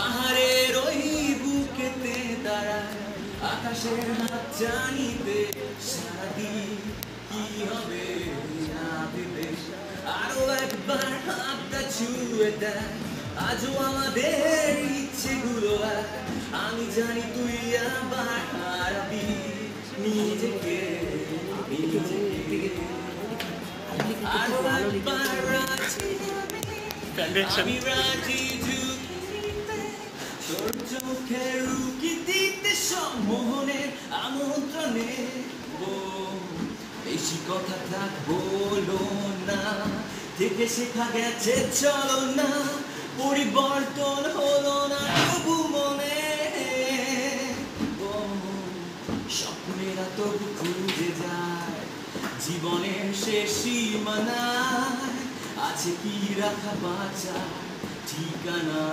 পাহাড়ের ওই বুকেতে দাঁড়ায় আকাশের হাত জানিতে সারাদিন কি হবে না ভেবে আরো একবার হাতটা ছুঁয়ে দেয় আজও আমাদের ইচ্ছেগুলো এক আমি জানি তুই আবার হারাবি নিজেকে আরো একবার রাজি আমি রাজি তোর চোখে রুকি দিতে সম্মোহনের আমন্ত্রণে বেশি কথা থাক বলো না থেকে শেখা গেছে চলো না পরিবর্তন হলো না তবু মনে স্বপ্নেরা তবু খুঁজে যায় জীবনের শেষ সীমানায় আছে কি রাখা বাঁচা ঠিকানা